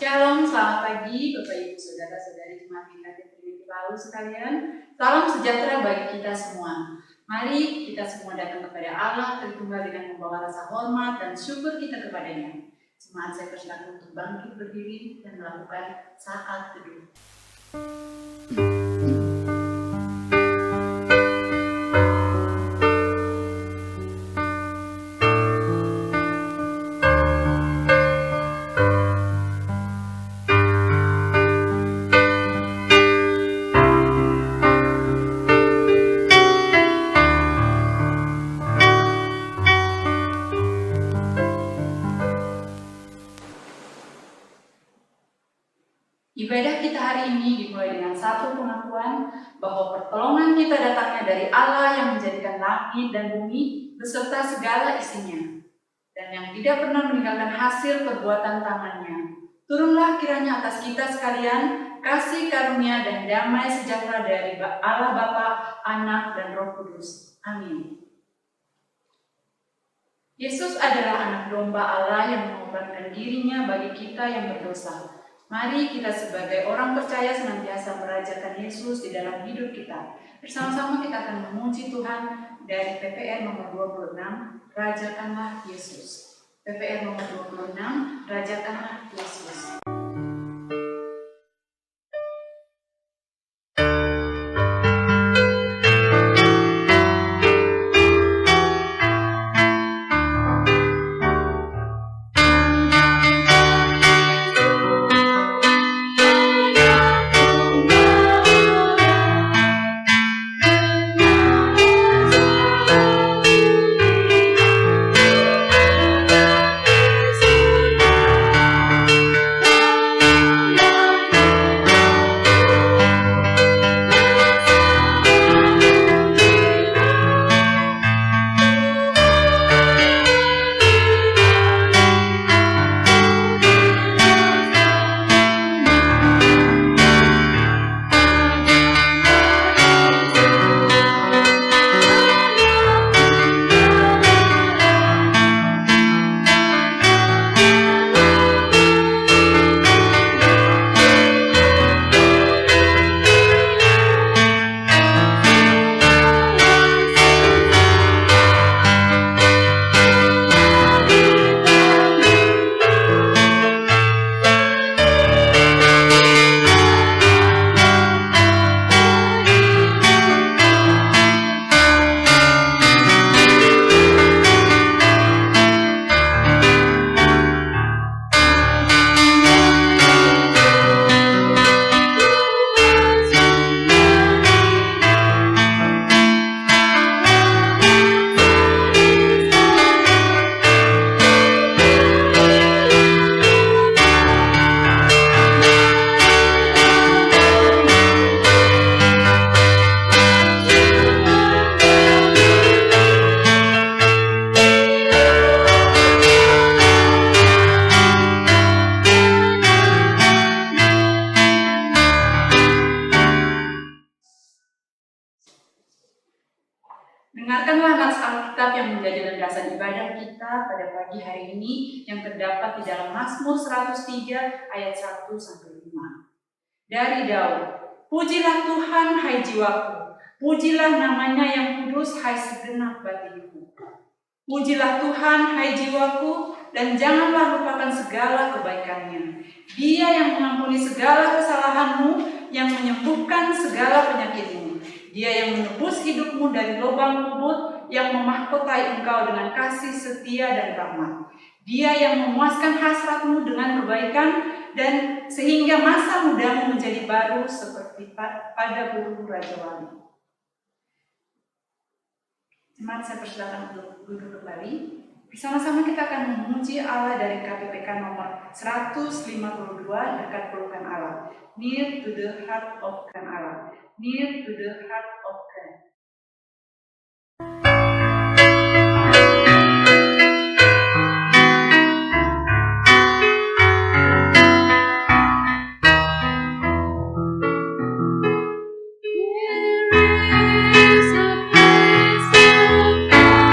Shalom, selamat pagi Bapak Ibu Saudara-saudari Jemaat GKT Trinity Palu sekalian. Salam sejahtera bagi kita semua. Mari kita semua datang kepada Allah Tritunggal dengan membawa rasa hormat dan syukur kita kepadanya. Jemaat saya persilakan untuk bangkit berdiri dan melakukan saat teduh. Ibadah kita hari ini dimulai dengan satu pengakuan bahwa pertolongan kita datangnya dari Allah yang menjadikan langit dan bumi beserta segala isinya, dan yang tidak pernah meninggalkan hasil perbuatan tangannya. Turunlah kiranya atas kita sekalian kasih karunia dan damai sejahtera dari Allah Bapa, Anak, dan Roh Kudus. Amin. Yesus adalah anak domba Allah yang mengorbankan dirinya bagi kita yang berdosa. Mari kita sebagai orang percaya senantiasa merajakan Yesus di dalam hidup kita. Bersama-sama kita akan memuji Tuhan dari PPR nomor 26, Rajakanlah Yesus. PPR nomor 26, Rajakanlah Yesus. Dengarkanlah naskah Alkitab yang menjadi landasan ibadah kita pada pagi hari ini yang terdapat di dalam Mazmur 103 ayat 1-5. Dari Daud, pujilah Tuhan hai jiwaku, pujilah namanya yang kudus hai segenap batinku. Pujilah Tuhan hai jiwaku, dan janganlah lupakan segala kebaikannya. Dia yang mengampuni segala kesalahanmu, yang menyembuhkan segala penyakitmu. Dia yang menebus hidupmu dari lubang kubur, yang memahkotai engkau dengan kasih setia dan rahmat. Dia yang memuaskan hasratmu dengan kebaikan, dan sehingga masa mudamu menjadi baru seperti pada bulu Raja Wali. Jemaat saya persilakan untuk duduk kembali. Bersama-sama kita akan memuji Allah dari KPPK nomor 152, dekat pelukan Allah. Near to the heart of Allah. Near to the heart of God. There is a place of God.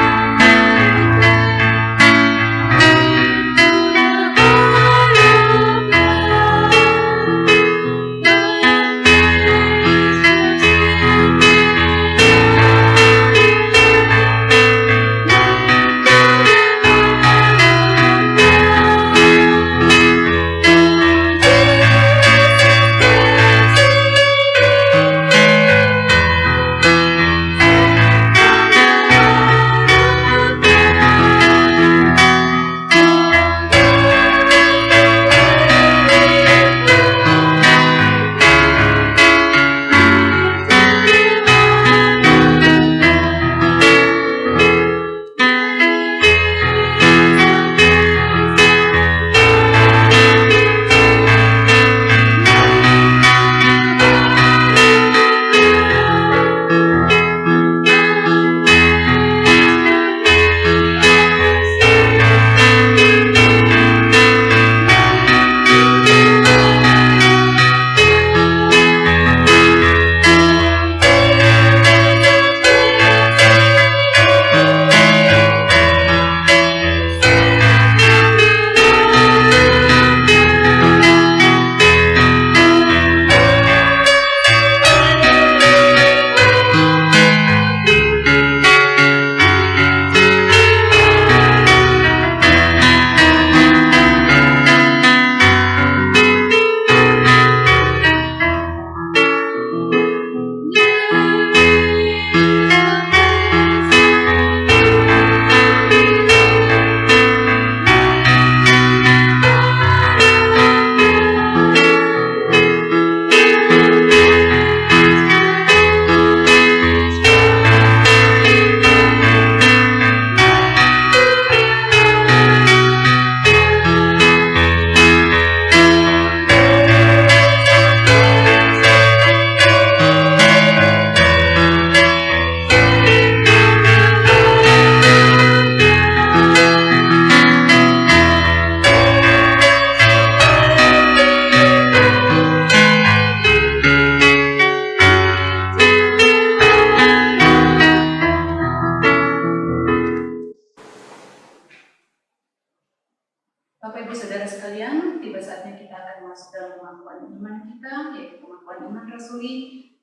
sekalian, tiba saatnya kita akan masuk dalam pengakuan iman kita, yaitu pengakuan iman rasuli.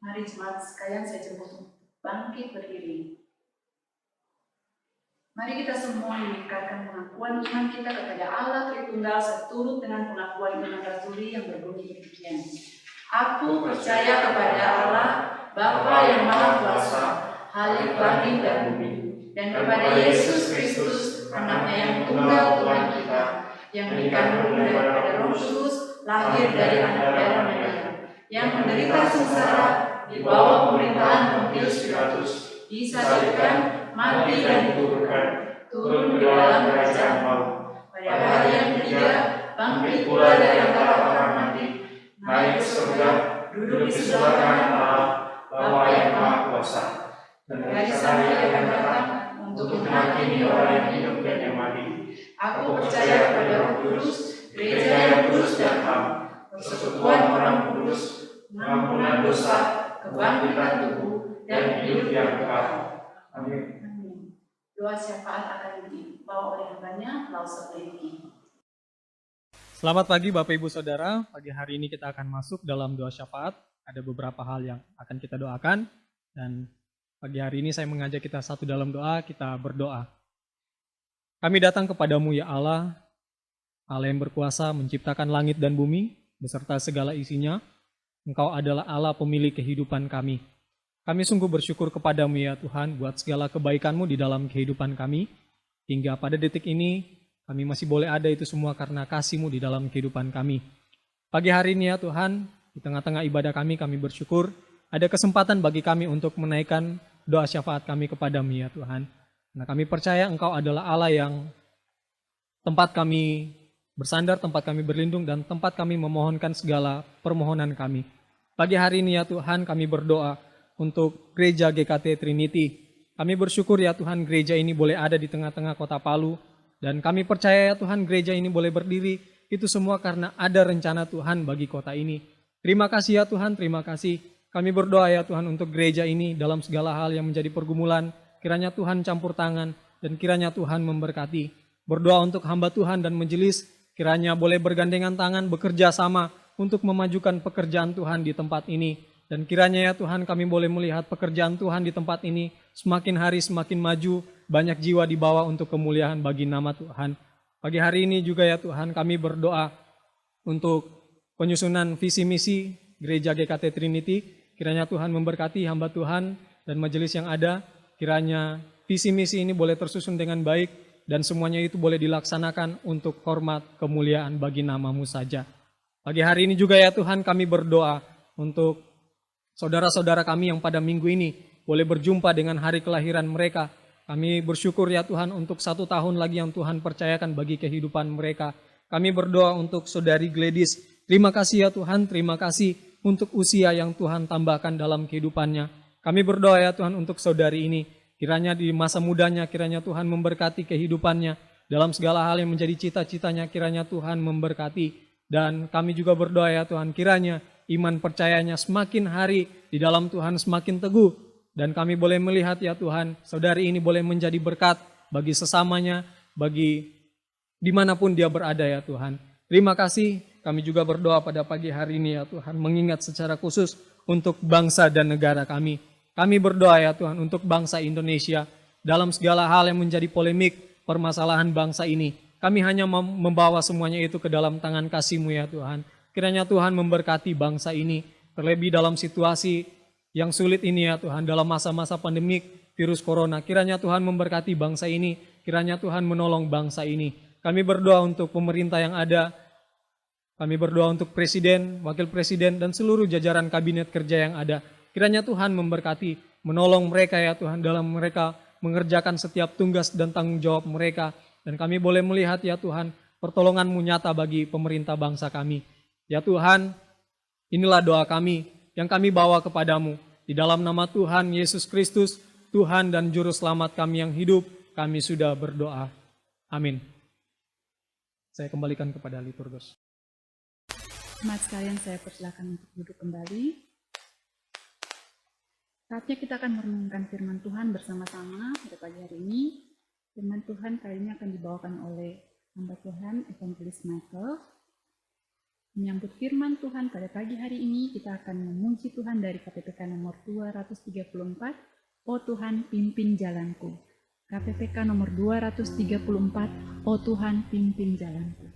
Mari jemaat sekalian, saya jemput untuk bangkit berdiri. Mari kita semua meningkatkan pengakuan iman kita kepada Allah Tritunggal seturut dengan pengakuan iman rasuli yang berbunyi demikian. Aku percaya kepada Allah, Bapa yang Maha Kuasa, Khalik langit dan bumi, dan kepada Yesus Kristus, Anaknya yang tunggal Tuhan kita, yang dikandung daripada Roh Kudus, lahir dari anak darah Maria, yang menderita sengsara di bawah pemerintahan Pontius Pilatus, disalibkan, mati dan dikuburkan, turun ke dalam kerajaan maut. Pada hari yang ketiga, bangkit pula dari antara orang mati, naik ke surga, duduk di sebelah kanan Allah, Bapa yang Maha Kuasa. Dan dari sana Ia akan datang untuk menghakimi orang yang hidup dan yang mati. Aku percaya kepada Roh Kudus, gereja yang kudus dan am, persekutuan orang kudus, pengampunan dosa, kebangkitan tubuh, dan hidup yang kekal. Amin. Doa syafaat akan dibawa oleh hambanya, Lause Freddy. Selamat pagi Bapak Ibu Saudara, pagi hari ini kita akan masuk dalam doa syafaat. Ada beberapa hal yang akan kita doakan, dan pagi hari ini saya mengajak kita satu dalam doa, kita berdoa. Kami datang kepadamu ya Allah, Allah yang berkuasa menciptakan langit dan bumi, beserta segala isinya. Engkau adalah Allah pemilik kehidupan kami. Kami sungguh bersyukur kepadamu ya Tuhan, buat segala kebaikan-Mu di dalam kehidupan kami. Hingga pada detik ini, kami masih boleh ada itu semua karena kasih-Mu di dalam kehidupan kami. Pagi hari ini ya Tuhan, di tengah-tengah ibadah kami bersyukur, ada kesempatan bagi kami untuk menaikkan doa syafaat kami kepadamu ya Tuhan. Nah, kami percaya Engkau adalah Allah yang tempat kami bersandar, tempat kami berlindung, dan tempat kami memohonkan segala permohonan kami. Pagi hari ini ya Tuhan, kami berdoa untuk gereja GKT Trinity. Kami bersyukur ya Tuhan, gereja ini boleh ada di tengah-tengah kota Palu, dan kami percaya ya Tuhan, gereja ini boleh berdiri, itu semua karena ada rencana Tuhan bagi kota ini. Terima kasih ya Tuhan, terima kasih. Kami berdoa ya Tuhan untuk gereja ini dalam segala hal yang menjadi pergumulan, kiranya Tuhan campur tangan, dan kiranya Tuhan memberkati. Berdoa untuk hamba Tuhan dan majelis, kiranya boleh bergandengan tangan, bekerja sama untuk memajukan pekerjaan Tuhan di tempat ini. Dan kiranya ya Tuhan, kami boleh melihat pekerjaan Tuhan di tempat ini semakin hari semakin maju, banyak jiwa dibawa untuk kemuliaan bagi nama Tuhan. Pagi hari ini juga ya Tuhan, kami berdoa untuk penyusunan visi misi gereja GKT Trinity. Kiranya Tuhan memberkati hamba Tuhan dan majelis yang ada. Kiranya visi misi ini boleh tersusun dengan baik dan semuanya itu boleh dilaksanakan untuk hormat kemuliaan bagi nama-Mu saja. Pagi hari ini juga ya Tuhan, kami berdoa untuk saudara-saudara kami yang pada minggu ini boleh berjumpa dengan hari kelahiran mereka. Kami bersyukur ya Tuhan untuk 1 tahun lagi yang Tuhan percayakan bagi kehidupan mereka. Kami berdoa untuk saudari Gladys. Terima kasih ya Tuhan, terima kasih untuk usia yang Tuhan tambahkan dalam kehidupannya. Kami berdoa ya Tuhan untuk saudari ini. Kiranya di masa mudanya, kiranya Tuhan memberkati kehidupannya. Dalam segala hal yang menjadi cita-citanya, kiranya Tuhan memberkati. Dan kami juga berdoa ya Tuhan, kiranya iman percayanya semakin hari di dalam Tuhan semakin teguh. Dan kami boleh melihat ya Tuhan, saudari ini boleh menjadi berkat bagi sesamanya, bagi dimanapun dia berada ya Tuhan. Terima kasih, kami juga berdoa pada pagi hari ini ya Tuhan, mengingat secara khusus untuk bangsa dan negara kami. Kami berdoa ya Tuhan untuk bangsa Indonesia dalam segala hal yang menjadi polemik permasalahan bangsa ini. Kami hanya membawa semuanya itu ke dalam tangan kasih-Mu ya Tuhan. Kiranya Tuhan memberkati bangsa ini, terlebih dalam situasi yang sulit ini ya Tuhan, dalam masa-masa pandemik virus corona. Kiranya Tuhan memberkati bangsa ini, kiranya Tuhan menolong bangsa ini. Kami berdoa untuk pemerintah yang ada, kami berdoa untuk presiden, wakil presiden, dan seluruh jajaran kabinet kerja yang ada. Kiranya Tuhan memberkati, menolong mereka ya Tuhan, dalam mereka mengerjakan setiap tugas dan tanggung jawab mereka. Dan kami boleh melihat ya Tuhan, pertolongan-Mu nyata bagi pemerintah bangsa kami. Ya Tuhan, inilah doa kami yang kami bawa kepadamu. Di dalam nama Tuhan Yesus Kristus, Tuhan dan Juru Selamat kami yang hidup, kami sudah berdoa. Amin. Saya kembalikan kepada liturgus. Jemaat sekalian, saya persilakan untuk duduk kembali. Saatnya kita akan merenungkan firman Tuhan bersama-sama pada pagi hari ini. Firman Tuhan kali ini akan dibawakan oleh hamba Tuhan Evangelis Michael Menyambut firman Tuhan pada pagi hari ini, kita akan memuji Tuhan dari KPPK nomor 234, "O Tuhan, pimpin jalanku." KPPK nomor 234, "O Tuhan, pimpin jalanku."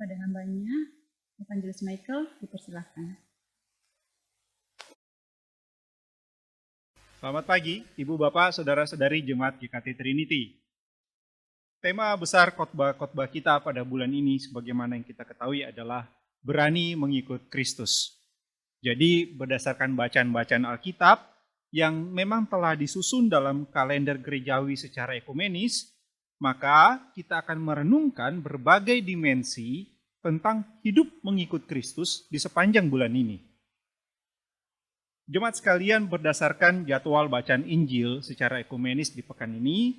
Pada hambanya, Evangelis Michael, dipersilahkan. Selamat pagi, Ibu Bapak, Saudara-saudari Jemaat GKT Trinity. Tema besar khotbah-khotbah kita pada bulan ini, sebagaimana yang kita ketahui adalah berani mengikut Kristus. Jadi berdasarkan bacaan-bacaan Alkitab yang memang telah disusun dalam kalender gerejawi secara ekumenis, maka kita akan merenungkan berbagai dimensi tentang hidup mengikut Kristus di sepanjang bulan ini. Jemaat sekalian, berdasarkan jadwal bacaan Injil secara ekumenis di pekan ini,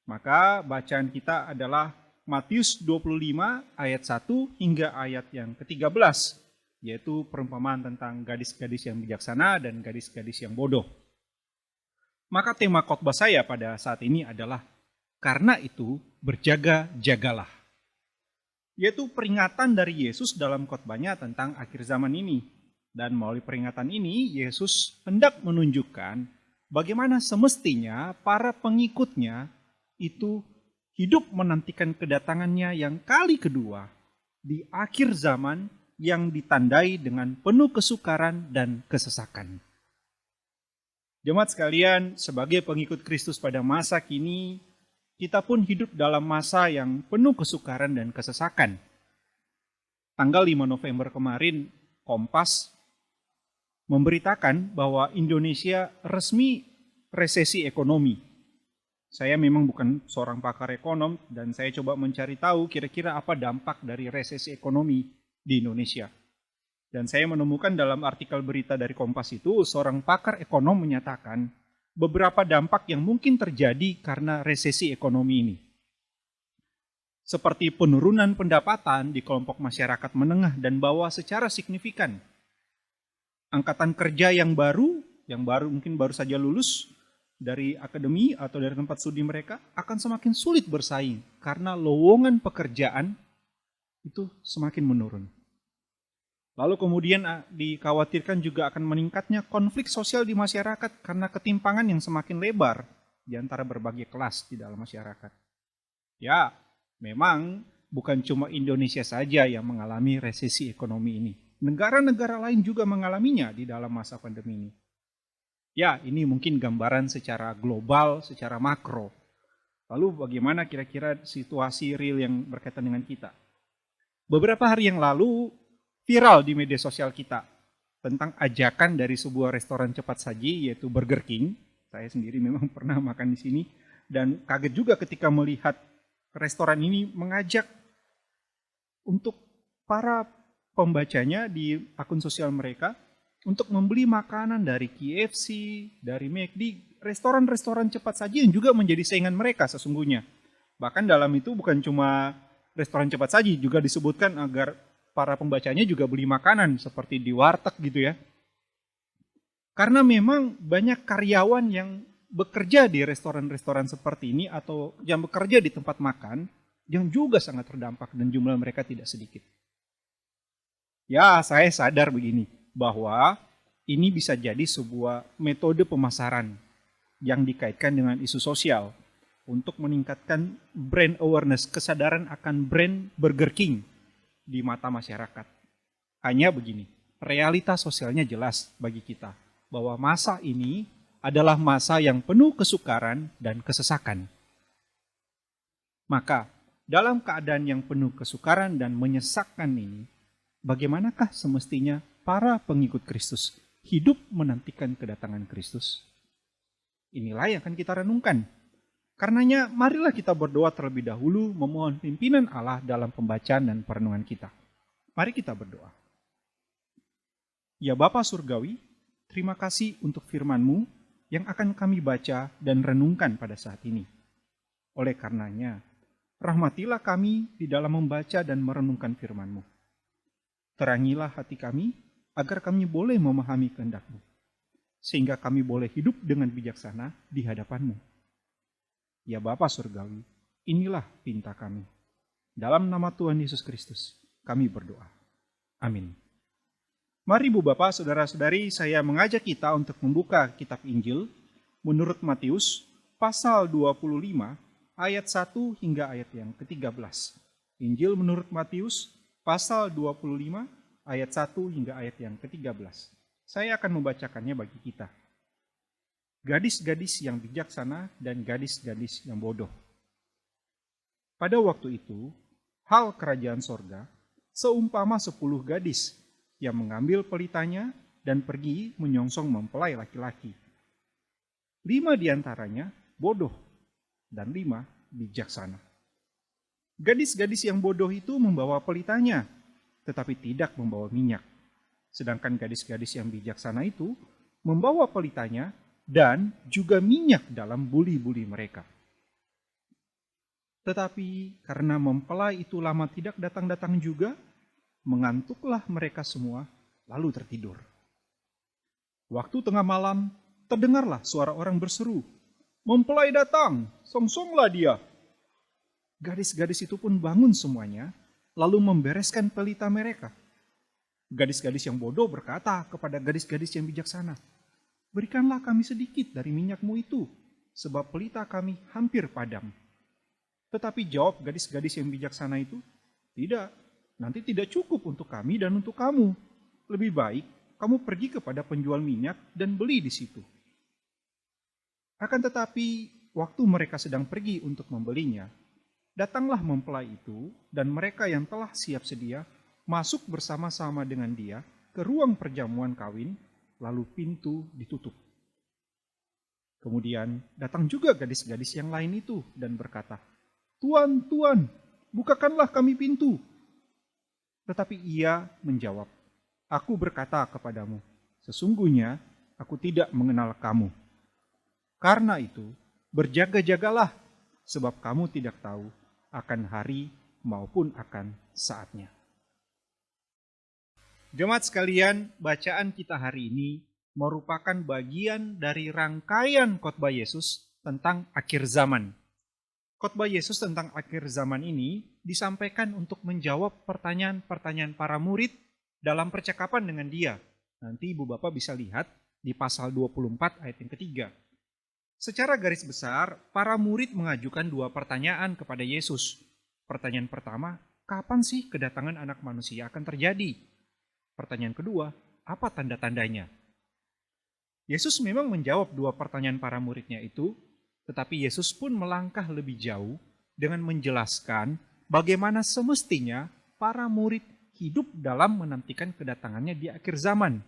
maka bacaan kita adalah Matius 25 ayat 1 hingga ayat yang ke-13, yaitu perumpamaan tentang gadis-gadis yang bijaksana dan gadis-gadis yang bodoh. Maka tema khotbah saya pada saat ini adalah karena itu berjaga-jagalah. Yaitu peringatan dari Yesus dalam khotbahnya tentang akhir zaman ini. Dan melalui peringatan ini, Yesus hendak menunjukkan bagaimana semestinya para pengikutnya itu hidup menantikan kedatangannya yang kali kedua di akhir zaman yang ditandai dengan penuh kesukaran dan kesesakan. Jemaat sekalian, sebagai pengikut Kristus pada masa kini, kita pun hidup dalam masa yang penuh kesukaran dan kesesakan. Tanggal 5 November kemarin, Kompas memberitakan bahwa Indonesia resmi resesi ekonomi. Saya memang bukan seorang pakar ekonom dan saya coba mencari tahu kira-kira apa dampak dari resesi ekonomi di Indonesia. Dan saya menemukan dalam artikel berita dari Kompas itu, seorang pakar ekonom menyatakan beberapa dampak yang mungkin terjadi karena resesi ekonomi ini. Seperti penurunan pendapatan di kelompok masyarakat menengah dan bawah secara signifikan. Angkatan kerja yang baru mungkin baru saja lulus dari akademi atau dari tempat studi mereka akan semakin sulit bersaing karena lowongan pekerjaan itu semakin menurun. Lalu kemudian dikhawatirkan juga akan meningkatnya konflik sosial di masyarakat karena ketimpangan yang semakin lebar di antara berbagai kelas di dalam masyarakat. Ya, memang bukan cuma Indonesia saja yang mengalami resesi ekonomi ini. Negara-negara lain juga mengalaminya di dalam masa pandemi ini. Ya, ini mungkin gambaran secara global, secara makro. Lalu bagaimana kira-kira situasi real yang berkaitan dengan kita? Beberapa hari yang lalu, viral di media sosial kita tentang ajakan dari sebuah restoran cepat saji yaitu Burger King. Saya sendiri memang pernah makan di sini dan kaget juga ketika melihat restoran ini mengajak untuk para pembacanya di akun sosial mereka untuk membeli makanan dari KFC, dari McD, restoran-restoran cepat saji yang juga menjadi saingan mereka sesungguhnya. Bahkan dalam itu bukan cuma restoran cepat saji, juga disebutkan agar para pembacanya juga beli makanan seperti di warteg gitu ya. Karena memang banyak karyawan yang bekerja di restoran-restoran seperti ini atau yang bekerja di tempat makan yang juga sangat terdampak dan jumlah mereka tidak sedikit. Ya, saya sadar begini, bahwa ini bisa jadi sebuah metode pemasaran yang dikaitkan dengan isu sosial untuk meningkatkan brand awareness, kesadaran akan brand Burger King di mata masyarakat. Hanya begini, realitas sosialnya jelas bagi kita, bahwa masa ini adalah masa yang penuh kesukaran dan kesesakan. Maka, dalam keadaan yang penuh kesukaran dan menyesakkan ini, bagaimanakah semestinya para pengikut Kristus hidup menantikan kedatangan Kristus? Inilah yang akan kita renungkan. Karenanya, marilah kita berdoa terlebih dahulu memohon pimpinan Allah dalam pembacaan dan perenungan kita. Mari kita berdoa. Ya Bapa Surgawi, terima kasih untuk firman-Mu yang akan kami baca dan renungkan pada saat ini. Oleh karenanya, rahmatilah kami di dalam membaca dan merenungkan firman-Mu. Terangilah hati kami agar kami boleh memahami kehendak-Mu, sehingga kami boleh hidup dengan bijaksana di hadapan-Mu. Ya Bapa Surgawi, inilah pinta kami. Dalam nama Tuhan Yesus Kristus, kami berdoa. Amin. Mari Bu Bapak, Saudara-saudari, saya mengajak kita untuk membuka kitab Injil menurut Matius pasal 25 ayat 1 hingga ayat yang ke-13. Injil menurut Matius pasal 25 ayat 1 hingga ayat yang ke-13. Saya akan membacakannya bagi kita. Gadis-gadis yang bijaksana dan gadis-gadis yang bodoh. Pada waktu itu, hal kerajaan sorga seumpama 10 gadis yang mengambil pelitanya dan pergi menyongsong mempelai laki-laki. 5 diantaranya bodoh dan 5 bijaksana. Gadis-gadis yang bodoh itu membawa pelitanya, tetapi tidak membawa minyak. Sedangkan gadis-gadis yang bijaksana itu membawa pelitanya dan juga minyak dalam buli-buli mereka. Tetapi karena mempelai itu lama tidak datang-datang juga, mengantuklah mereka semua lalu tertidur. Waktu tengah malam, terdengarlah suara orang berseru, "Mempelai datang, songsonglah dia." Gadis-gadis itu pun bangun semuanya, lalu membereskan pelita mereka. Gadis-gadis yang bodoh berkata kepada gadis-gadis yang bijaksana, "Berikanlah kami sedikit dari minyakmu itu, sebab pelita kami hampir padam." Tetapi jawab gadis-gadis yang bijaksana itu, "Tidak, nanti tidak cukup untuk kami dan untuk kamu. Lebih baik kamu pergi kepada penjual minyak dan beli di situ." Akan tetapi, waktu mereka sedang pergi untuk membelinya, datanglah mempelai itu dan mereka yang telah siap sedia masuk bersama-sama dengan dia ke ruang perjamuan kawin, lalu pintu ditutup. Kemudian datang juga gadis-gadis yang lain itu dan berkata, "Tuan, Tuan, bukakanlah kami pintu." Tetapi ia menjawab, "Aku berkata kepadamu, sesungguhnya aku tidak mengenal kamu. Karena itu, berjaga-jagalah, sebab kamu tidak tahu akan hari maupun akan saatnya." Jemaat sekalian, bacaan kita hari ini merupakan bagian dari rangkaian khotbah Yesus tentang akhir zaman. Khotbah Yesus tentang akhir zaman ini disampaikan untuk menjawab pertanyaan-pertanyaan para murid dalam percakapan dengan dia. Nanti Ibu Bapak bisa lihat di pasal 24 ayat yang ketiga. Secara garis besar, para murid mengajukan 2 pertanyaan kepada Yesus. Pertanyaan pertama, kapan sih kedatangan anak manusia akan terjadi? Pertanyaan kedua, apa tanda-tandanya? Yesus memang menjawab 2 pertanyaan para muridnya itu, tetapi Yesus pun melangkah lebih jauh dengan menjelaskan bagaimana semestinya para murid hidup dalam menantikan kedatangannya di akhir zaman.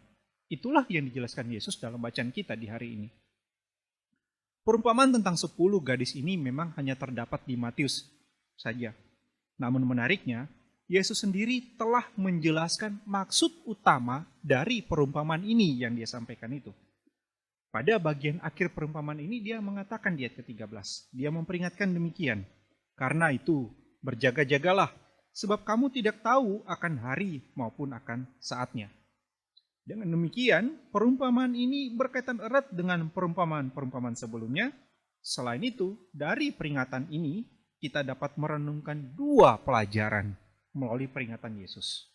Itulah yang dijelaskan Yesus dalam bacaan kita di hari ini. Perumpamaan tentang 10 gadis ini memang hanya terdapat di Matius saja. Namun menariknya, Yesus sendiri telah menjelaskan maksud utama dari perumpamaan ini yang dia sampaikan itu. Pada bagian akhir perumpamaan ini dia mengatakan di ayat ke-13. Dia memperingatkan demikian. Karena itu, berjaga-jagalah, sebab kamu tidak tahu akan hari maupun akan saatnya. Dengan demikian, perumpamaan ini berkaitan erat dengan perumpamaan-perumpamaan sebelumnya. Selain itu, dari peringatan ini, kita dapat merenungkan 2 pelajaran melalui peringatan Yesus.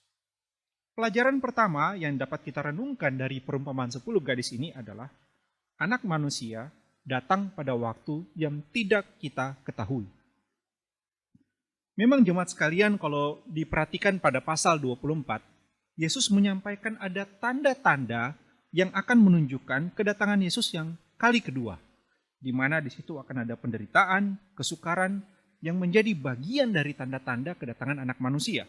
Pelajaran pertama yang dapat kita renungkan dari perumpamaan 10 gadis ini adalah Anak Manusia datang pada waktu yang tidak kita ketahui. Memang jemaat sekalian, kalau diperhatikan pada pasal 24, Yesus menyampaikan ada tanda-tanda yang akan menunjukkan kedatangan Yesus yang kali kedua, di mana di situ akan ada penderitaan, kesukaran yang menjadi bagian dari tanda-tanda kedatangan Anak Manusia.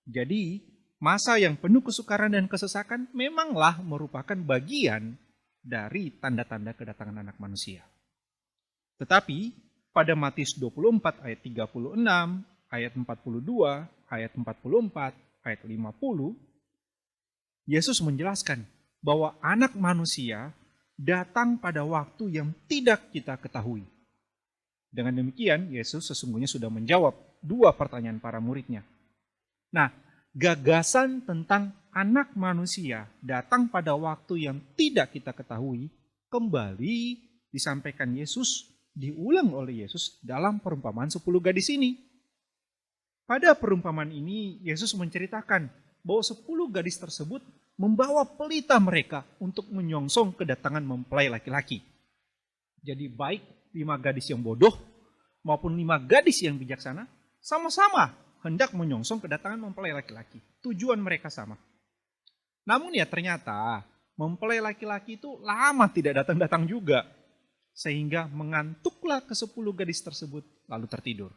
Jadi, masa yang penuh kesukaran dan kesesakan memanglah merupakan bagian dari tanda-tanda kedatangan Anak Manusia. Tetapi pada Matius 24 ayat 36, ayat 42, ayat 44, ayat 50, Yesus menjelaskan bahwa Anak Manusia datang pada waktu yang tidak kita ketahui. Dengan demikian, Yesus sesungguhnya sudah menjawab 2 pertanyaan para muridnya. Nah, gagasan tentang Anak Manusia datang pada waktu yang tidak kita ketahui kembali disampaikan Yesus, diulang oleh Yesus dalam perumpamaan 10 gadis ini. Pada perumpamaan ini, Yesus menceritakan bahwa 10 gadis tersebut membawa pelita mereka untuk menyongsong kedatangan mempelai laki-laki. Jadi baik 5 gadis yang bodoh maupun 5 gadis yang bijaksana sama-sama hendak menyongsong kedatangan mempelai laki-laki. Tujuan mereka sama. Namun ya ternyata mempelai laki-laki itu lama tidak datang-datang juga. Sehingga mengantuklah ke-10 gadis tersebut lalu tertidur.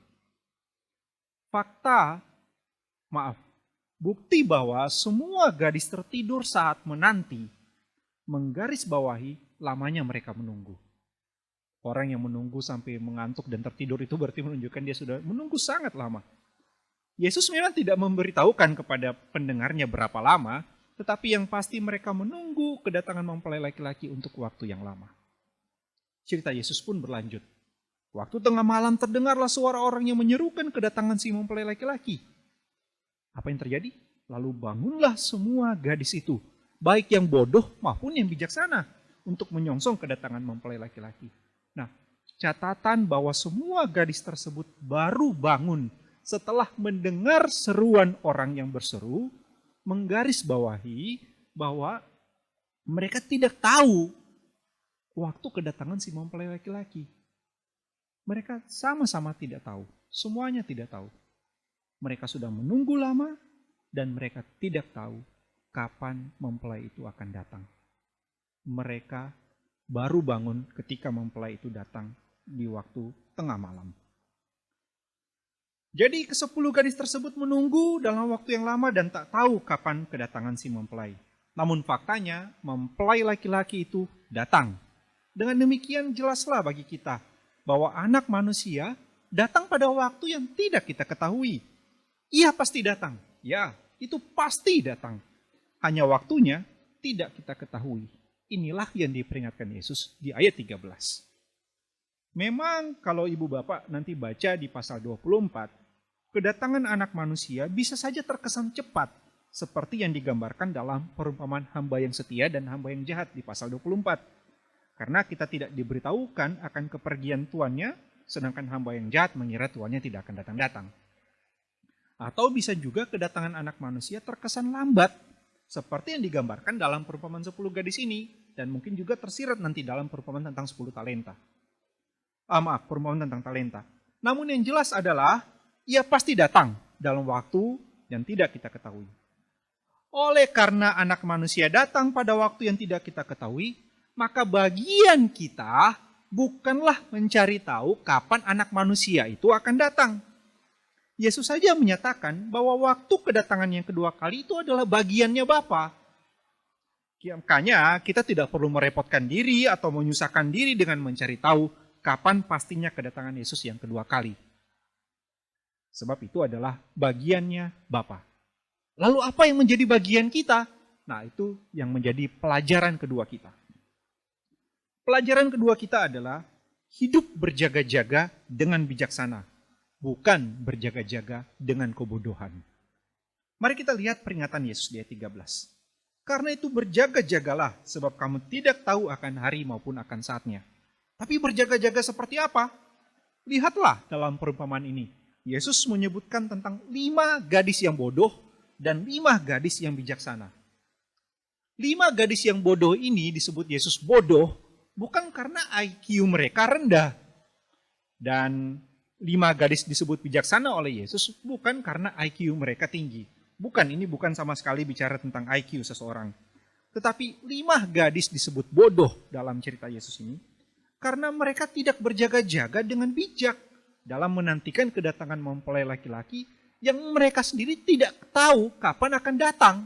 Bukti bahwa semua gadis tertidur saat menanti menggarisbawahi lamanya mereka menunggu. Orang yang menunggu sampai mengantuk dan tertidur itu berarti menunjukkan dia sudah menunggu sangat lama. Yesus memang tidak memberitahukan kepada pendengarnya berapa lama, tetapi yang pasti mereka menunggu kedatangan mempelai laki-laki untuk waktu yang lama. Cerita Yesus pun berlanjut. Waktu tengah malam terdengarlah suara orang yang menyerukan kedatangan si mempelai laki-laki. Apa yang terjadi? Lalu bangunlah semua gadis itu, baik yang bodoh maupun yang bijaksana, untuk menyongsong kedatangan mempelai laki-laki. Nah, catatan bahwa semua gadis tersebut baru bangun setelah mendengar seruan orang yang berseru, menggarisbawahi bahwa mereka tidak tahu waktu kedatangan si mempelai laki-laki. Mereka sama-sama tidak tahu, semuanya tidak tahu. Mereka sudah menunggu lama dan mereka tidak tahu kapan mempelai itu akan datang. Mereka baru bangun ketika mempelai itu datang di waktu tengah malam. Jadi ke-10 gadis tersebut menunggu dalam waktu yang lama dan tak tahu kapan kedatangan si mempelai. Namun faktanya mempelai laki-laki itu datang. Dengan demikian jelaslah bagi kita bahwa Anak Manusia datang pada waktu yang tidak kita ketahui. Ia pasti datang. Ya, itu pasti datang. Hanya waktunya tidak kita ketahui. Inilah yang diperingatkan Yesus di ayat 13. Memang kalau ibu bapak nanti baca di pasal 24, kedatangan Anak Manusia bisa saja terkesan cepat, seperti yang digambarkan dalam perumpamaan hamba yang setia dan hamba yang jahat di pasal 24. Karena kita tidak diberitahukan akan kepergian tuannya, sedangkan hamba yang jahat mengira tuannya tidak akan datang-datang. Atau bisa juga kedatangan Anak Manusia terkesan lambat, seperti yang digambarkan dalam perumpamaan 10 gadis ini, dan mungkin juga tersirat nanti dalam perumpamaan tentang 10 talenta. Perumpamaan tentang talenta. Namun yang jelas adalah, ia pasti datang dalam waktu yang tidak kita ketahui. Oleh karena Anak Manusia datang pada waktu yang tidak kita ketahui, maka bagian kita bukanlah mencari tahu kapan Anak Manusia itu akan datang. Yesus saja menyatakan bahwa waktu kedatangan yang kedua kali itu adalah bagiannya Bapa. Makanya kita tidak perlu merepotkan diri atau menyusahkan diri dengan mencari tahu kapan pastinya kedatangan Yesus yang kedua kali. Sebab itu adalah bagiannya Bapa. Lalu apa yang menjadi bagian kita? Nah, itu yang menjadi pelajaran kedua kita. Pelajaran kedua kita adalah hidup berjaga-jaga dengan bijaksana, bukan berjaga-jaga dengan kebodohan. Mari kita lihat peringatan Yesus di ayat 13. Karena itu berjaga-jagalah, sebab kamu tidak tahu akan hari maupun akan saatnya. Tapi berjaga-jaga seperti apa? Lihatlah dalam perumpamaan ini. Yesus menyebutkan tentang 5 gadis yang bodoh dan 5 gadis yang bijaksana. 5 gadis yang bodoh ini disebut Yesus bodoh bukan karena IQ mereka rendah. Dan 5 gadis disebut bijaksana oleh Yesus bukan karena IQ mereka tinggi. Ini bukan sama sekali bicara tentang IQ seseorang. Tetapi 5 gadis disebut bodoh dalam cerita Yesus ini karena mereka tidak berjaga-jaga dengan bijak dalam menantikan kedatangan mempelai laki-laki yang mereka sendiri tidak tahu kapan akan datang.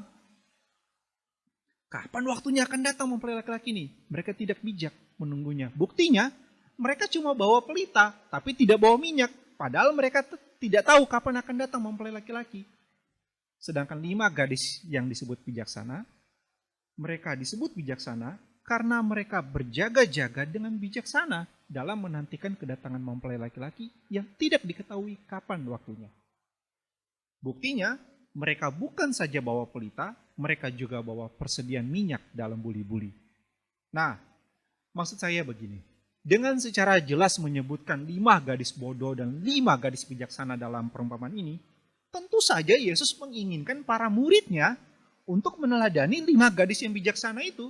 Kapan waktunya akan datang mempelai laki-laki ini? Mereka tidak bijak menunggunya. Buktinya, mereka cuma bawa pelita, tapi tidak bawa minyak. Padahal mereka tidak tahu kapan akan datang mempelai laki-laki. Sedangkan 5 gadis yang disebut bijaksana, mereka disebut bijaksana karena mereka berjaga-jaga dengan bijaksana dalam menantikan kedatangan mempelai laki-laki yang tidak diketahui kapan waktunya. Buktinya, mereka bukan saja bawa pelita, mereka juga bawa persediaan minyak dalam buli-buli. Nah, maksud saya begini, dengan secara jelas menyebutkan 5 gadis bodoh dan 5 gadis bijaksana dalam perumpamaan ini, tentu saja Yesus menginginkan para muridnya untuk meneladani 5 gadis yang bijaksana itu.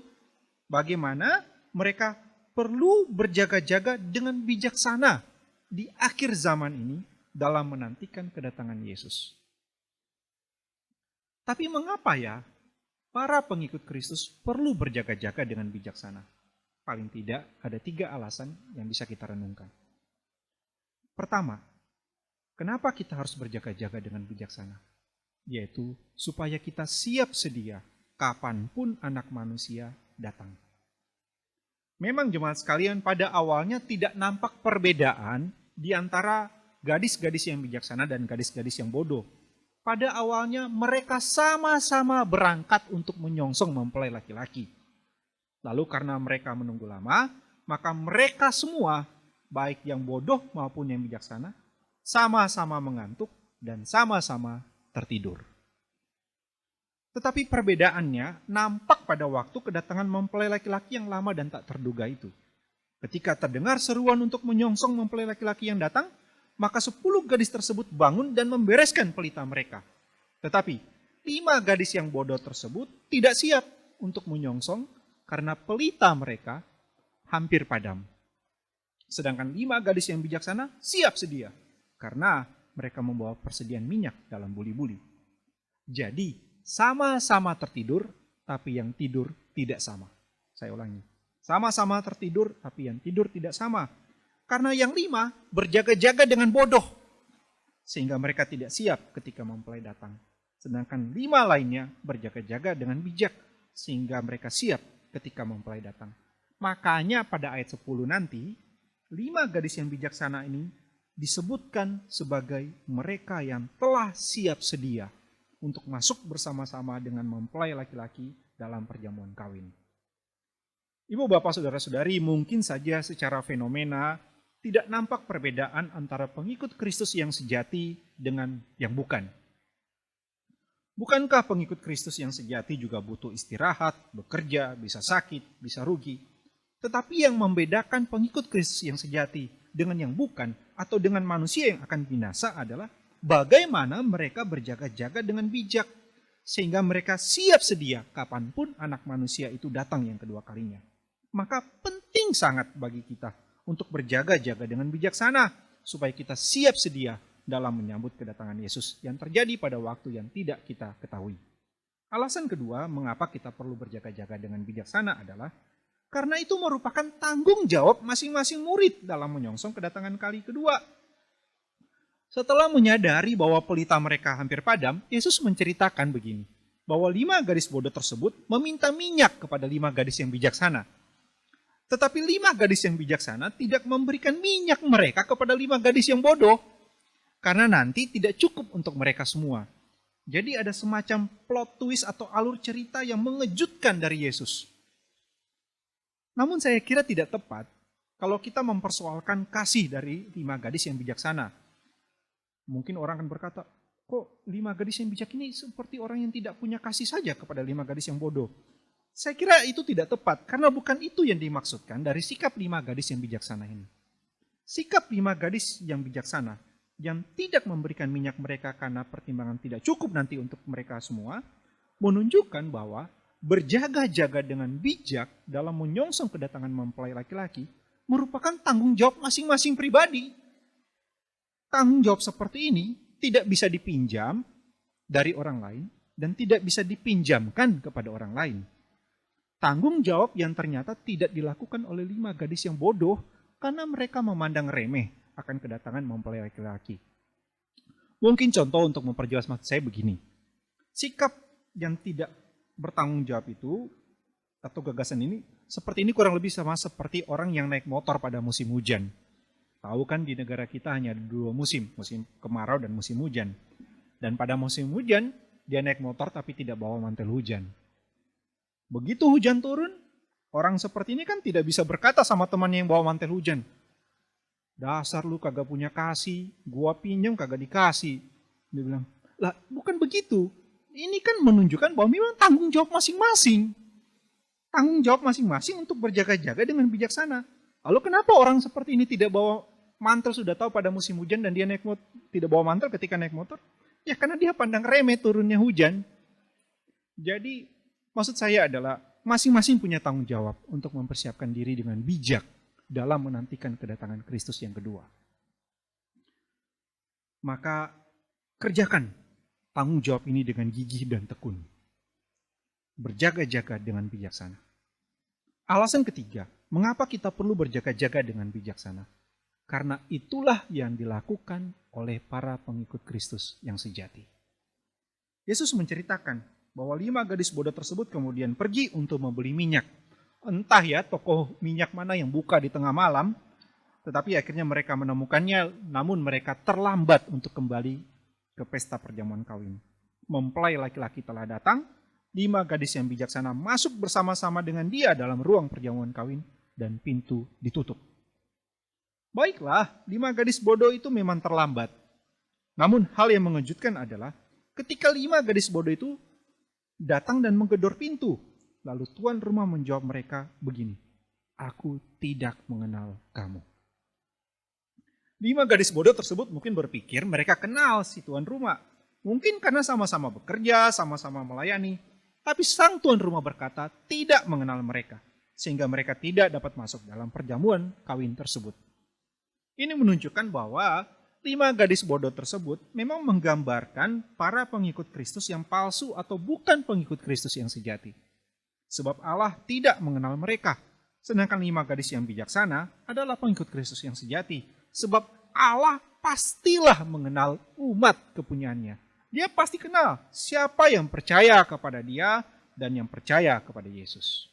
Bagaimana mereka perlu berjaga-jaga dengan bijaksana di akhir zaman ini dalam menantikan kedatangan Yesus. Tapi mengapa ya para pengikut Kristus perlu berjaga-jaga dengan bijaksana? Paling tidak ada 3 alasan yang bisa kita renungkan. Pertama, kenapa kita harus berjaga-jaga dengan bijaksana? Yaitu supaya kita siap sedia kapanpun anak manusia datang. Memang jemaat sekalian, pada awalnya tidak nampak perbedaan di antara gadis-gadis yang bijaksana dan gadis-gadis yang bodoh. Pada awalnya mereka sama-sama berangkat untuk menyongsong mempelai laki-laki. Lalu karena mereka menunggu lama, maka mereka semua, baik yang bodoh maupun yang bijaksana, sama-sama mengantuk dan sama-sama tertidur. Tetapi perbedaannya nampak pada waktu kedatangan mempelai laki-laki yang lama dan tak terduga itu. Ketika terdengar seruan untuk menyongsong mempelai laki-laki yang datang, maka 10 gadis tersebut bangun dan membereskan pelita mereka. Tetapi 5 gadis yang bodoh tersebut tidak siap untuk menyongsong karena pelita mereka hampir padam. Sedangkan 5 gadis yang bijaksana siap sedia karena mereka membawa persediaan minyak dalam buli-buli. Jadi sama-sama tertidur, tapi yang tidur tidak sama. Saya ulangi. Sama-sama tertidur, tapi yang tidur tidak sama. Karena yang 5 berjaga-jaga dengan bodoh, sehingga mereka tidak siap ketika mempelai datang. Sedangkan 5 lainnya berjaga-jaga dengan bijak, sehingga mereka siap ketika mempelai datang. Makanya pada ayat 10 nanti, 5 gadis yang bijaksana ini disebutkan sebagai mereka yang telah siap sedia untuk masuk bersama-sama dengan mempelai laki-laki dalam perjamuan kawin. Ibu, bapak, saudara-saudari, mungkin saja secara fenomena tidak nampak perbedaan antara pengikut Kristus yang sejati dengan yang bukan. Bukankah pengikut Kristus yang sejati juga butuh istirahat, bekerja, bisa sakit, bisa rugi? Tetapi yang membedakan pengikut Kristus yang sejati dengan yang bukan atau dengan manusia yang akan binasa adalah bagaimana mereka berjaga-jaga dengan bijak sehingga mereka siap sedia kapanpun anak manusia itu datang yang kedua kalinya. Maka penting sangat bagi kita untuk berjaga-jaga dengan bijaksana supaya kita siap sedia dalam menyambut kedatangan Yesus yang terjadi pada waktu yang tidak kita ketahui. Alasan kedua mengapa kita perlu berjaga-jaga dengan bijaksana adalah karena itu merupakan tanggung jawab masing-masing murid dalam menyongsong kedatangan kali kedua. Setelah menyadari bahwa pelita mereka hampir padam, Yesus menceritakan begini. bahwa 5 gadis bodoh tersebut meminta minyak kepada 5 gadis yang bijaksana. Tetapi 5 gadis yang bijaksana tidak memberikan minyak mereka kepada 5 gadis yang bodoh, karena nanti tidak cukup untuk mereka semua. Jadi ada semacam plot twist atau alur cerita yang mengejutkan dari Yesus. Namun saya kira tidak tepat kalau kita mempersoalkan kasih dari 5 gadis yang bijaksana. Mungkin orang akan berkata, kok 5 gadis yang bijak ini seperti orang yang tidak punya kasih saja kepada 5 gadis yang bodoh. Saya kira itu tidak tepat, karena bukan itu yang dimaksudkan dari sikap 5 gadis yang bijaksana ini. Sikap 5 gadis yang bijaksana, yang tidak memberikan minyak mereka karena pertimbangan tidak cukup nanti untuk mereka semua, menunjukkan bahwa berjaga-jaga dengan bijak dalam menyongsong kedatangan mempelai laki-laki merupakan tanggung jawab masing-masing pribadi. Tanggung jawab seperti ini tidak bisa dipinjam dari orang lain dan tidak bisa dipinjamkan kepada orang lain. Tanggung jawab yang ternyata tidak dilakukan oleh 5 gadis yang bodoh karena mereka memandang remeh akan kedatangan mempelai laki-laki. Mungkin contoh untuk memperjelas maksud saya begini. Sikap yang tidak bertanggung jawab itu atau gagasan ini seperti ini kurang lebih sama seperti orang yang naik motor pada musim hujan. Tahu kan di negara kita hanya ada 2 musim, musim kemarau dan musim hujan. Dan pada musim hujan dia naik motor tapi tidak bawa mantel hujan. Begitu hujan turun, orang seperti ini kan tidak bisa berkata sama temannya yang bawa mantel hujan, dasar lu kagak punya kasih, gua pinjam kagak dikasih. Dia bilang, lah bukan begitu. Ini kan menunjukkan bahwa memang tanggung jawab masing-masing. Tanggung jawab masing-masing untuk berjaga-jaga dengan bijaksana. Lalu kenapa orang seperti ini tidak bawa mantel sudah tahu pada musim hujan dan dia tidak bawa mantel ketika naik motor? Ya karena dia pandang remeh turunnya hujan. Jadi maksud saya adalah masing-masing punya tanggung jawab untuk mempersiapkan diri dengan bijak dalam menantikan kedatangan Kristus yang kedua. Maka kerjakan tanggung jawab ini dengan gigih dan tekun. Berjaga-jaga dengan bijaksana. Alasan ketiga, mengapa kita perlu berjaga-jaga dengan bijaksana? Karena itulah yang dilakukan oleh para pengikut Kristus yang sejati. Yesus menceritakan bahwa 5 gadis bodoh tersebut kemudian pergi untuk membeli minyak. Entah ya toko minyak mana yang buka di tengah malam, tetapi akhirnya mereka menemukannya, namun mereka terlambat untuk kembali ke pesta perjamuan kawin. Mempelai laki-laki telah datang, 5 gadis yang bijaksana masuk bersama-sama dengan dia dalam ruang perjamuan kawin, dan pintu ditutup. Baiklah, 5 gadis bodoh itu memang terlambat. Namun hal yang mengejutkan adalah ketika 5 gadis bodoh itu datang dan menggedor pintu. Lalu tuan rumah menjawab mereka begini, aku tidak mengenal kamu. 5 gadis bodoh tersebut mungkin berpikir mereka kenal si tuan rumah. Mungkin karena sama-sama bekerja, sama-sama melayani. Tapi sang tuan rumah berkata tidak mengenal mereka. Sehingga mereka tidak dapat masuk dalam perjamuan kawin tersebut. Ini menunjukkan bahwa 5 gadis bodoh tersebut memang menggambarkan para pengikut Kristus yang palsu atau bukan pengikut Kristus yang sejati. Sebab Allah tidak mengenal mereka. Sedangkan 5 gadis yang bijaksana adalah pengikut Kristus yang sejati. Sebab Allah pastilah mengenal umat kepunyaannya. Dia pasti kenal siapa yang percaya kepada dia dan yang percaya kepada Yesus.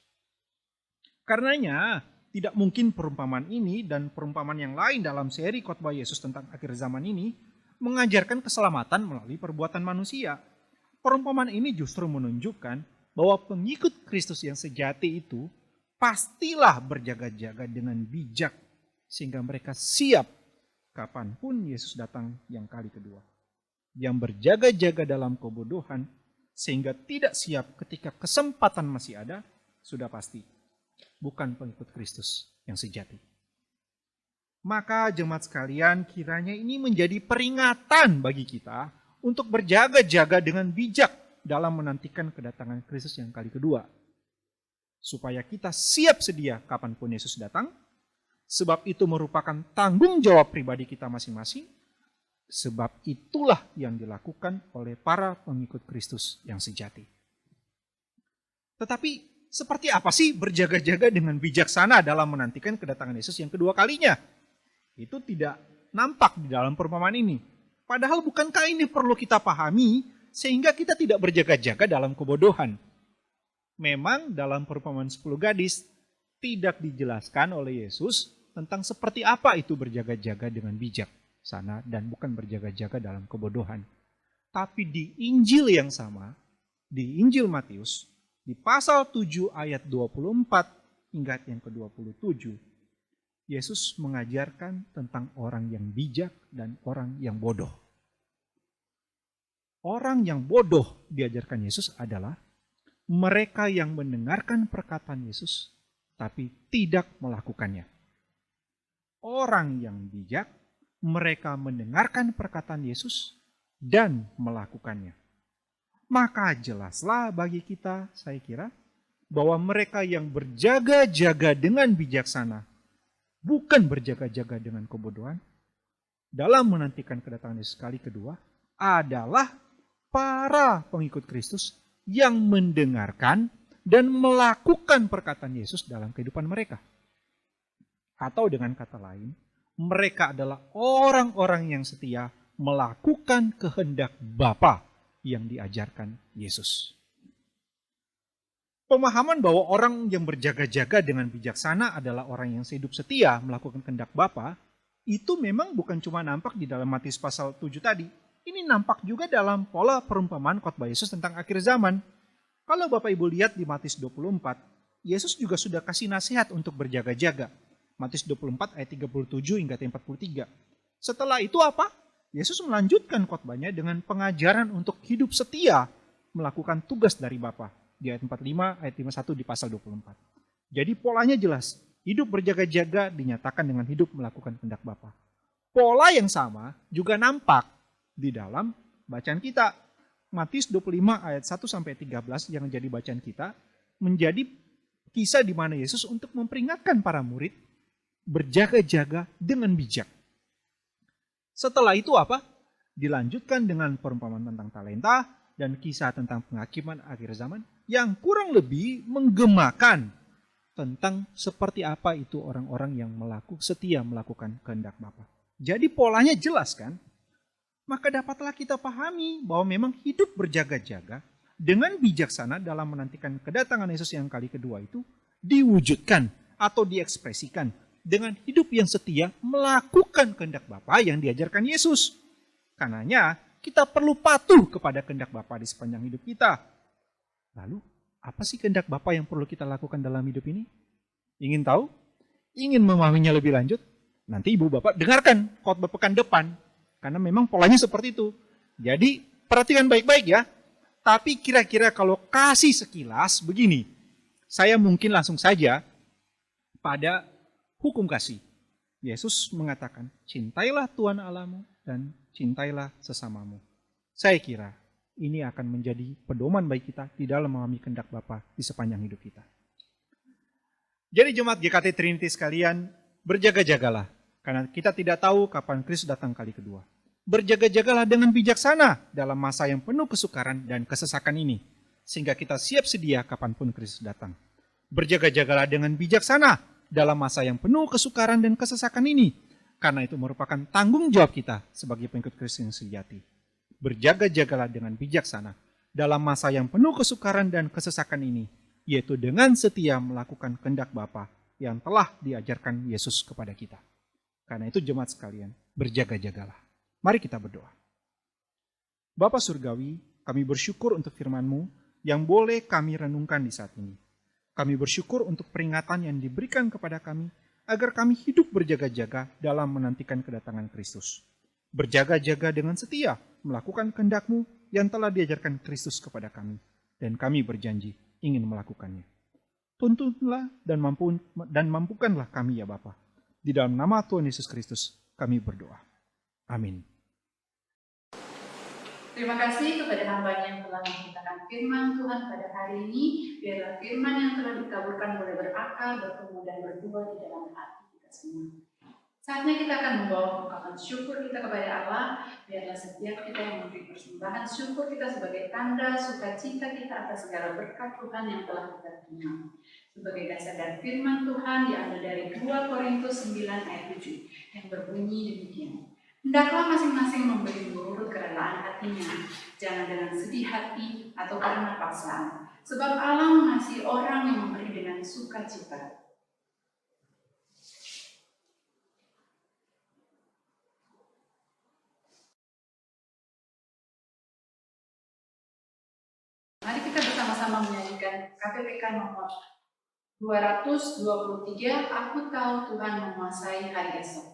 Karenanya, tidak mungkin perumpamaan ini dan perumpamaan yang lain dalam seri khotbah Yesus tentang akhir zaman ini mengajarkan keselamatan melalui perbuatan manusia. Perumpamaan ini justru menunjukkan bahwa pengikut Kristus yang sejati itu pastilah berjaga-jaga dengan bijak sehingga mereka siap kapanpun Yesus datang yang kali kedua. Yang berjaga-jaga dalam kebodohan sehingga tidak siap ketika kesempatan masih ada, sudah pasti bukan pengikut Kristus yang sejati. Maka jemaat sekalian, kiranya ini menjadi peringatan bagi kita untuk berjaga-jaga dengan bijak dalam menantikan kedatangan Kristus yang kali kedua. Supaya kita siap sedia kapanpun Yesus datang, sebab itu merupakan tanggung jawab pribadi kita masing-masing, sebab itulah yang dilakukan oleh para pengikut Kristus yang sejati. Tetapi seperti apa sih berjaga-jaga dengan bijaksana dalam menantikan kedatangan Yesus yang kedua kalinya? Itu tidak nampak di dalam perumpamaan ini. Padahal bukankah ini perlu kita pahami sehingga kita tidak berjaga-jaga dalam kebodohan. Memang dalam perumpamaan 10 gadis tidak dijelaskan oleh Yesus tentang seperti apa itu berjaga-jaga dengan bijaksana dan bukan berjaga-jaga dalam kebodohan. Tapi di Injil yang sama, di Injil Matius, di pasal 7 ayat 24 hingga yang ke-27, Yesus mengajarkan tentang orang yang bijak dan orang yang bodoh. Orang yang bodoh diajarkan Yesus adalah mereka yang mendengarkan perkataan Yesus tapi tidak melakukannya. Orang yang bijak, mereka mendengarkan perkataan Yesus dan melakukannya. Maka jelaslah bagi kita, saya kira, bahwa mereka yang berjaga-jaga dengan bijaksana, bukan berjaga-jaga dengan kebodohan, dalam menantikan kedatangan Yesus kali kedua, adalah para pengikut Kristus yang mendengarkan dan melakukan perkataan Yesus dalam kehidupan mereka. Atau dengan kata lain, mereka adalah orang-orang yang setia melakukan kehendak Bapa yang diajarkan Yesus. Pemahaman bahwa orang yang berjaga-jaga dengan bijaksana adalah orang yang hidup setia melakukan kehendak Bapa, itu memang bukan cuma nampak di dalam Matius pasal 7 tadi. Ini nampak juga dalam pola perumpamaan khotbah Yesus tentang akhir zaman. Kalau Bapak Ibu lihat di Matius 24, Yesus juga sudah kasih nasihat untuk berjaga-jaga. Matius 24 ayat 37 hingga 43. Setelah itu apa? Yesus melanjutkan khotbahnya dengan pengajaran untuk hidup setia melakukan tugas dari Bapa di ayat 45 ayat 51 di pasal 24. Jadi polanya jelas, hidup berjaga-jaga dinyatakan dengan hidup melakukan kehendak Bapa. Pola yang sama juga nampak di dalam bacaan kita. Matius 25 ayat 1 sampai 13 yang jadi bacaan kita menjadi kisah di mana Yesus untuk memperingatkan para murid berjaga-jaga dengan bijak. Setelah itu apa? Dilanjutkan dengan perumpamaan tentang talenta dan kisah tentang penghakiman akhir zaman yang kurang lebih menggemakan tentang seperti apa itu orang-orang yang setia melakukan kehendak Bapa. Jadi polanya jelas kan? Maka dapatlah kita pahami bahwa memang hidup berjaga-jaga dengan bijaksana dalam menantikan kedatangan Yesus yang kali kedua itu diwujudkan atau diekspresikan dengan hidup yang setia melakukan kehendak Bapa yang diajarkan Yesus. Karenanya kita perlu patuh kepada kehendak Bapa di sepanjang hidup kita. Lalu apa sih kehendak Bapa yang perlu kita lakukan dalam hidup ini? Ingin tahu? Ingin memahaminya lebih lanjut? Nanti Ibu Bapak dengarkan khotbah pekan depan. Karena memang polanya seperti itu. Jadi perhatikan baik-baik ya. Tapi kira-kira kalau kasih sekilas begini. Saya mungkin langsung saja pada hukum kasih. Yesus mengatakan, cintailah Tuhan Allahmu dan cintailah sesamamu. Saya kira ini akan menjadi pedoman bagi kita di dalam memahami kehendak Bapa di sepanjang hidup kita. Jadi jemaat GKT Trinity sekalian, berjaga-jagalah. Karena kita tidak tahu kapan Kristus datang kali kedua. Berjaga-jagalah dengan bijaksana dalam masa yang penuh kesukaran dan kesesakan ini. Sehingga kita siap sedia kapanpun Kristus datang. Berjaga-jagalah dengan bijaksana dalam masa yang penuh kesukaran dan kesesakan ini. Karena itu merupakan tanggung jawab kita sebagai pengikut Kristus yang sejati. Berjaga-jagalah dengan bijaksana dalam masa yang penuh kesukaran dan kesesakan ini, yaitu dengan setia melakukan kehendak Bapa yang telah diajarkan Yesus kepada kita. Karena itu jemaat sekalian, berjaga-jagalah. Mari kita berdoa. Bapa Surgawi, kami bersyukur untuk firman-Mu yang boleh kami renungkan di saat ini. Kami bersyukur untuk peringatan yang diberikan kepada kami, agar kami hidup berjaga-jaga dalam menantikan kedatangan Kristus. Berjaga-jaga dengan setia, melakukan kehendak-Mu yang telah diajarkan Kristus kepada kami. Dan kami berjanji ingin melakukannya. Tuntunlah dan mampukanlah kami ya Bapa. Di dalam nama Tuhan Yesus Kristus, kami berdoa. Amin. Terima kasih kepada hamba yang telah memberitakan firman Tuhan pada hari ini. Biarlah firman yang telah ditaburkan boleh berakal, bertumbuh dan berbuah di dalam hati kita semua. Saatnya kita akan membawa ungkapan syukur kita kepada Allah. Biarlah setiap kita yang memberi persembahan syukur kita sebagai tanda sukacita kita atas segala berkat Tuhan yang telah kita terima. Sebagai dasar dan firman Tuhan diambil dari 2 Korintus 9 ayat 7 yang berbunyi demikian. Hendaklah masing-masing memberi menurut kerajaan kerelaan hatinya, jangan dengan sedih hati atau karena paksaan. Sebab Allah mengasihi orang yang memberi dengan sukacita. Mari kita bersama-sama menyanyikan KPPK nomor 223, Aku Tahu Tuhan Menguasai Hari Esok.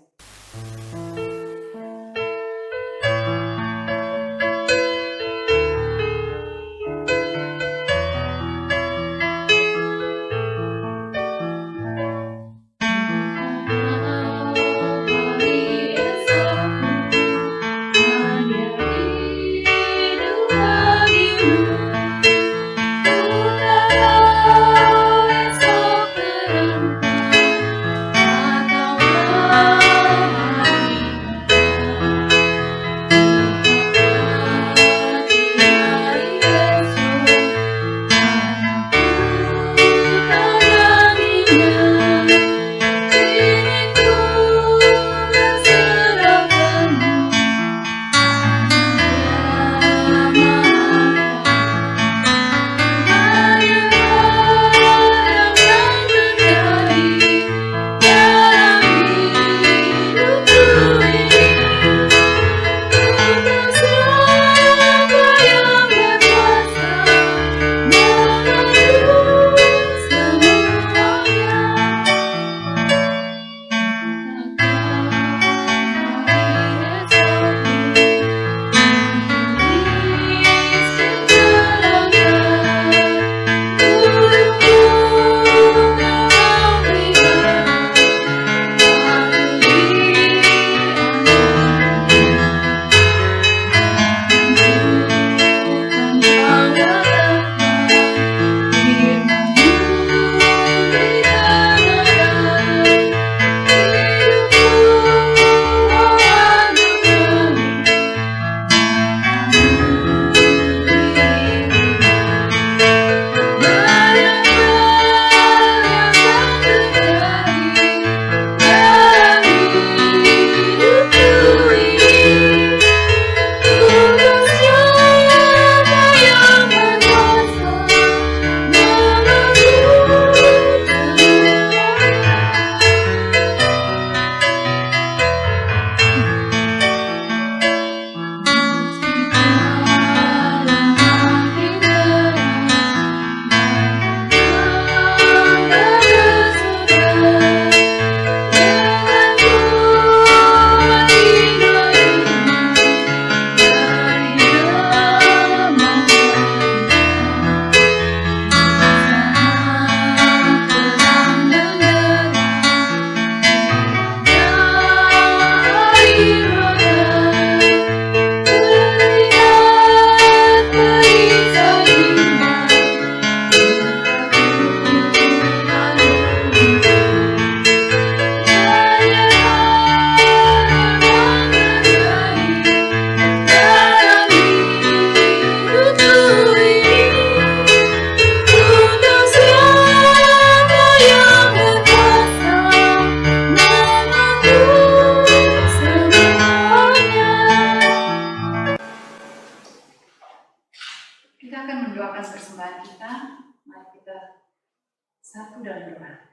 Satu dalam doa.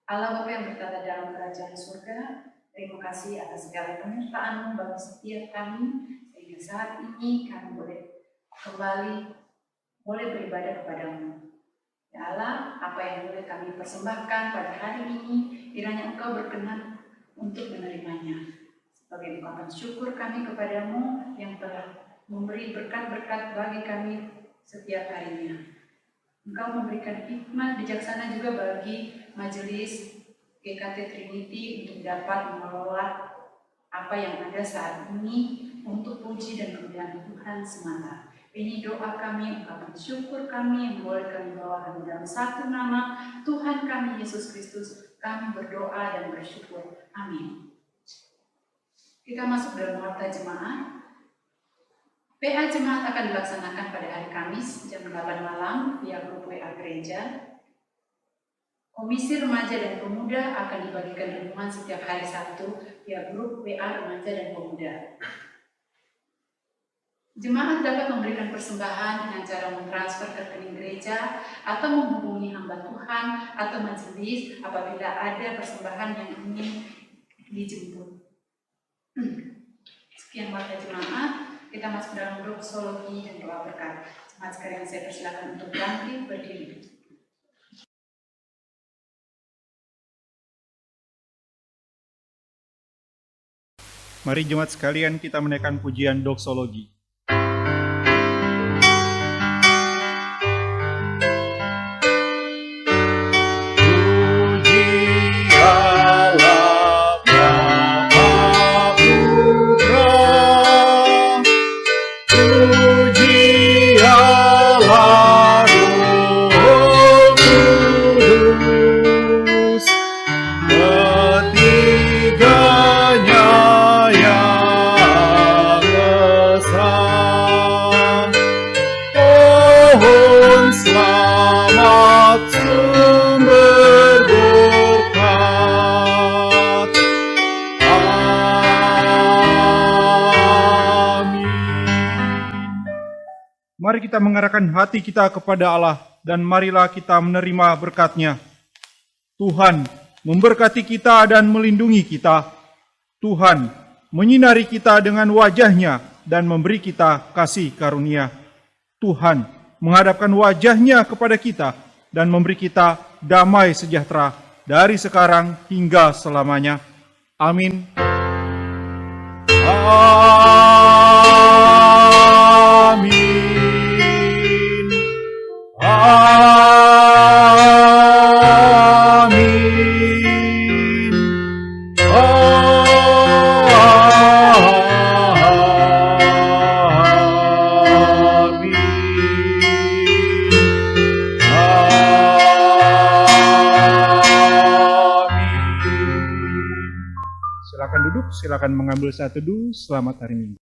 Allah Bapa yang bertata dalam kerajaan surga, terima kasih atas segala penyertaan-Mu bagi setiap kami, sehingga saat ini kami boleh kembali beribadah kepada-Mu. Ya Allah, apa yang boleh kami persembahkan pada hari ini, kiranya Engkau berkenan untuk menerimanya. Sebagai ungkapan syukur kami kepada-Mu yang telah memberi berkat-berkat bagi kami setiap harinya. Engkau memberikan hikmat bijaksana juga bagi majelis GKT Trinity untuk dapat mengelola apa yang ada saat ini untuk puji dan kemuliaan Tuhan semata. Ini doa kami, ungkapan syukur kami yang boleh kami bawakan dalam satu nama Tuhan kami Yesus Kristus. Kami berdoa dan bersyukur. Amin. Kita masuk dalam warta jemaat. PA jemaat akan dilaksanakan pada hari Kamis jam 8 malam via grup WA gereja. Komisi Remaja dan Pemuda akan dibagikan renungan setiap hari Sabtu via grup WA Remaja dan Pemuda. Jemaat dapat memberikan persembahan dengan cara mentransfer ke rekening gereja atau menghubungi hamba Tuhan atau majelis apabila ada persembahan yang ingin dijemput. Sekian warga jemaat, kita masuk dalam doksologi dan doa berkat. Jemaat sekalian, saya persilakan untuk bangkit berdiri. Mari jemaat sekalian kita menaikkan pujian doksologi. Mari kita mengarahkan hati kita kepada Allah dan marilah kita menerima berkat-Nya. Tuhan memberkati kita dan melindungi kita. Tuhan menyinari kita dengan wajah-Nya dan memberi kita kasih karunia. Tuhan menghadapkan wajah-Nya kepada kita dan memberi kita damai sejahtera dari sekarang hingga selamanya. Amin. Amin. Silakan duduk, silakan mengambil saat teduh. Selamat hari Minggu.